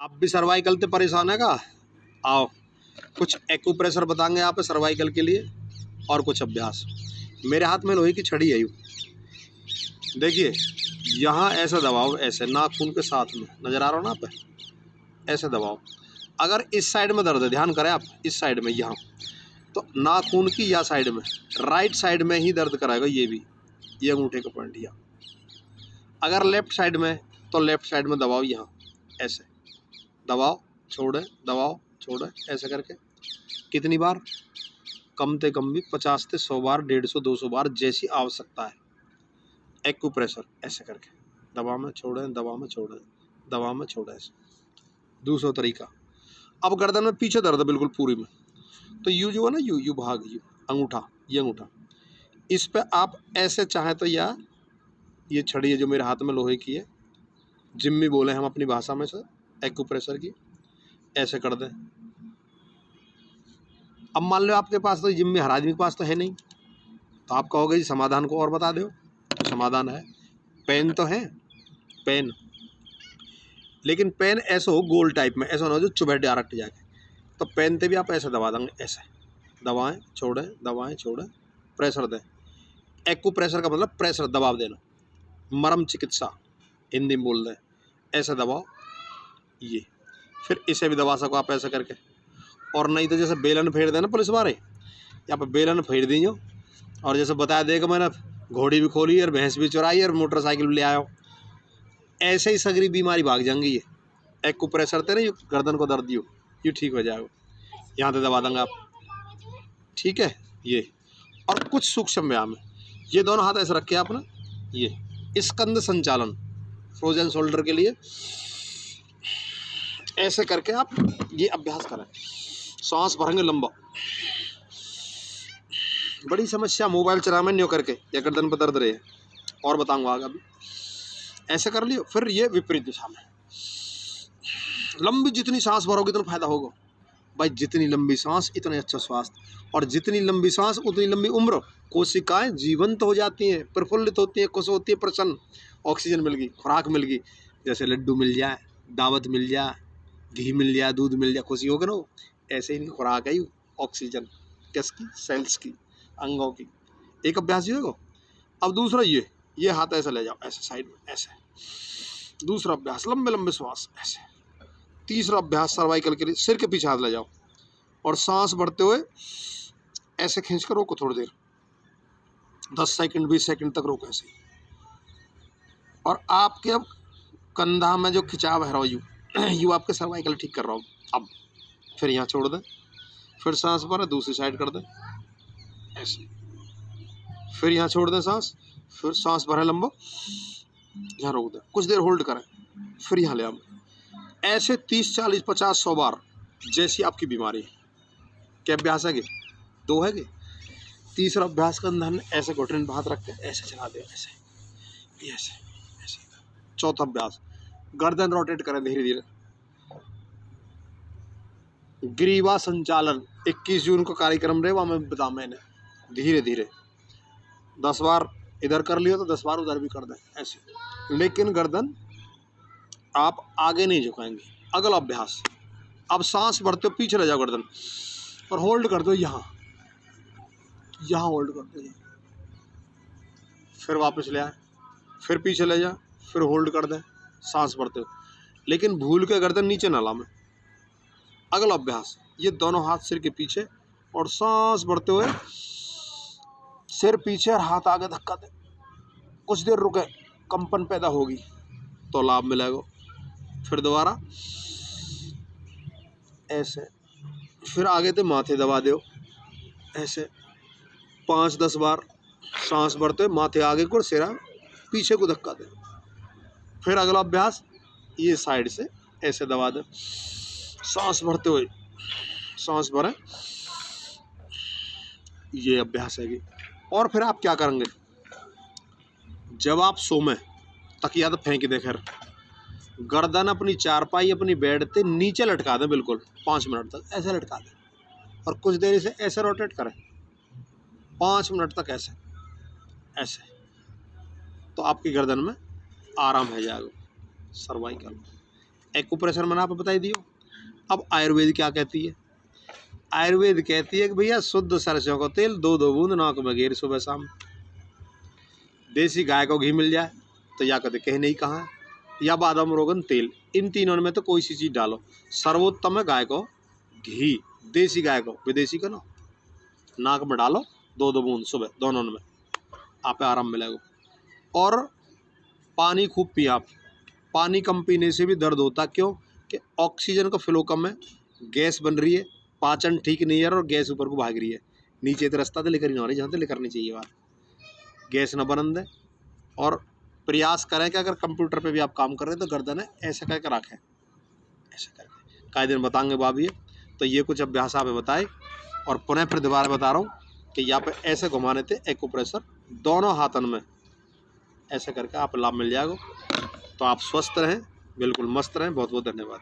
आप भी सर्वाइकल से परेशान है का? आओ कुछ एक्यूप्रेशर बताएंगे आप सर्वाइकल के लिए और कुछ अभ्यास। मेरे हाथ में लोहे की छड़ी है, यूँ देखिए, यहाँ ऐसे दबाओ, ऐसे नाखून के साथ में, नज़र आ रहा हो ना आप, ऐसे दबाओ। अगर इस साइड में दर्द है, ध्यान करें आप, इस साइड में यहाँ, तो नाखून की या साइड में, राइट साइड में ही दर्द कराएगा ये भी, ये अंगूठे का पॉइंट यहाँ। अगर लेफ्ट साइड में तो लेफ्ट साइड में दबाओ, यहाँ ऐसे दबाओ, छोड़े, दबाओ, छोड़े, ऐसे करके कितनी बार? कम से कम भी 50 से 100 बार, 150 200 बार, जैसी आवश्यकता है। एक्यूप्रेशर ऐसे करके दबा में छोड़े, दबा में छोड़े, दबा में छोड़े, ऐसे। दूसरा तरीका, अब गर्दन में पीछे दर्द है बिल्कुल पूरी में, तो यू जो है ना, यू भाग, यू अंगूठा, ये अंगूठा, इस पे आप ऐसे चाहे तो, या ये छड़ी है जो मेरे हाथ में लोहे की है, जिम्मी बोले हम अपनी भाषा में से, एक्यूप्रेशर की, ऐसे कर दें। अब मान लो आपके पास तो जिम्मी हर आदमी के पास तो है नहीं, तो आप कहोगे जी समाधान को और बता दो, तो समाधान है, पेन तो है, पेन, लेकिन पेन ऐसा हो गोल टाइप में, ऐसा ना हो जो चुभे डायरेक्ट जाके, तो पेन पे भी आप ऐसे दबा देंगे, ऐसे दबाएं छोड़ें, दबाएं छोड़ें, प्रेशर दें। एक्यूप्रेशर का मतलब प्रेशर, दबाव देना, मरम चिकित्सा हिंदी में बोल दें, ऐसे दबाओ ये। फिर इसे भी दबा सको आप ऐसे करके, और नहीं तो जैसे बेलन फेर देना पुलिस वाले, यहाँ पर बेलन फेर दीजिए, और जैसे बताया देगा मैंने, घोड़ी भी खोली और भैंस भी चुराई और मोटरसाइकिल भी ले आयो, ऐसे ही सगरी बीमारी भाग जाएंगी। ये एक्यूप्रेशर थे ना, ये गर्दन को दर्द ये ठीक हो जाएगा, यहाँ से दबा देंगे आप, ठीक है। ये और कुछ सूक्ष्म व्यायाम है, ये दोनों हाथ ऐसे रखे आपने, ये स्कंद संचालन, फ्रोजन शोल्डर के लिए ऐसे करके आप ये अभ्यास करें। सांस भरेंगे लंबा, बड़ी समस्या मोबाइल चलाने में करके या गर्दन पर दर्द रहे, और बताऊंगा आगे अभी, ऐसे कर लियो। फिर ये विपरीत दिशा में, लंबी जितनी सांस भरोगे उतना फायदा होगा भाई, जितनी लंबी सांस इतना अच्छा स्वास्थ्य, और जितनी लंबी सांस उतनी लंबी उम्र। कोशिकाएं जीवंत हो जाती हैं, प्रफुल्लित होती हैं, खुश होती है, प्रसन्न, ऑक्सीजन मिल गई, खुराक मिल गई, जैसे लड्डू मिल जाए, दावत मिल जाए, घी मिल जाए, दूध मिल जाए, खुशी होगी ना वो, ऐसे इनकी खुराक है ऑक्सीजन, किसकी? सेल्स की, अंगों की। एक अभ्यास ये होगा। अब दूसरा ये हाथ ऐसे ले जाओ, ऐसे साइड में, ऐसे। दूसरा अभ्यास, लंबे लंबे श्वास, ऐसे। तीसरा अभ्यास सर्वाइकल के लिए, सिर के पीछे हाथ ले जाओ और सांस बढ़ते हुए ऐसे खींच कर रोको थोड़ी देर, 10 सेकंड 20 सेकंड तक रोको ऐसे। और आपके अब कंधा में जो खिंचाव है यू आपके सर्वाइकल ठीक कर रहा हूँ। अब फिर यहाँ छोड़ दें, फिर सांस भरें, दूसरी साइड कर दें ऐसे, फिर यहाँ छोड़ दें सांस, फिर सांस भरें लंबा, यहाँ रोक दें, कुछ देर होल्ड करें, फिर यहाँ ले आए, ऐसे 30 40 50 100 बार, जैसी आपकी बीमारी है। क्या अभ्यास है? 2 है। तीसरा अभ्यास का अंदर ऐसे घुटने पर हाथ रख के ऐसे चला दे, ऐसे ऐसे ऐसे। चौथा अभ्यास, गर्दन रोटेट करें धीरे धीरे, ग्रीवा संचालन, 21 जून को कार्यक्रम रहे, वहाँ में बता मैंने, धीरे धीरे 10 बार इधर कर लियो तो 10 बार उधर भी कर दें ऐसे, लेकिन गर्दन आप आगे नहीं झुकाएंगे। अगला अभ्यास, अब सांस भरते हो पीछे ले जाओ गर्दन और होल्ड कर दो, यहाँ होल्ड कर दो, फिर वापस ले आए, फिर पीछे ले जाए, फिर होल्ड कर दें, सांस भरते हो, लेकिन भूल के गर्दन नीचे ना लाएं। अगला अभ्यास, ये दोनों हाथ सिर के पीछे और सांस भरते हुए सिर पीछे और हाथ आगे धक्का दें, कुछ देर रुके, कंपन पैदा होगी तो लाभ मिलेगा। फिर दोबारा ऐसे, फिर आगे तो माथे दबा दो ऐसे 5-10 बार, सांस भरते माथे आगे को, सिरा पीछे को धक्का दे। फिर अगला अभ्यास, ये साइड से ऐसे दबा दे, सांस भरते हुए, सांस भरें, ये अभ्यास है। और फिर आप क्या करेंगे, जब आप सोमें तकिया तो फेंक दे, खैर गर्दन अपनी चारपाई अपनी बेड पे नीचे लटका दें, बिल्कुल 5 मिनट तक ऐसे लटका दें, और कुछ देर इसे ऐसे रोटेट करें 5 मिनट तक ऐसे ऐसे, तो आपकी गर्दन में आराम हो जाएगा। सर्वाइकल एक्यूप्रेशर मैंने आपको बताई दियो। अब आयुर्वेद क्या कहती है? आयुर्वेद कहती है कि भैया शुद्ध सरसों का तेल 2-2 बूंद नाक में घेर सुबह शाम। देसी गाय को घी मिल जाए तो या कभी कहीं नहीं कहाँ है, या बादाम रोगन तेल, इन तीनों में तो कोई सी चीज़ डालो, सर्वोत्तम है गाय को घी। देसी गाय को, विदेशी को ना, नाक में डालो 2-2 बूंद सुबह, दोनों में आप आराम मिलेगा। और पानी खूब पिए आप। पानी कम पीने से भी दर्द होता, क्यों कि ऑक्सीजन का फ्लो कम है, गैस बन रही है, पाचन ठीक नहीं है और गैस ऊपर को भाग रही है, नीचे तो रास्ता तो लेकर ही ना हो रही जहाँ तो लेकर नहीं चाहिए बात, गैस न बनन दे। और प्रयास करें कि अगर कंप्यूटर पे भी आप काम कर रहे हैं तो गर्दन है ऐसे करके रखें, ऐसे करके कई दिन बताएंगे भाभी। तो ये कुछ अभ्यास आप बताए, और पुनः फिर दोबारा बता रहा हूँ कि यहाँ पे ऐसे घुमाने थे एक्यूप्रेशर दोनों हाथन में, ऐसे करके आप लाभ मिल जाएगा। तो आप स्वस्थ रहें, बिल्कुल मस्त रहें। बहुत बहुत धन्यवाद।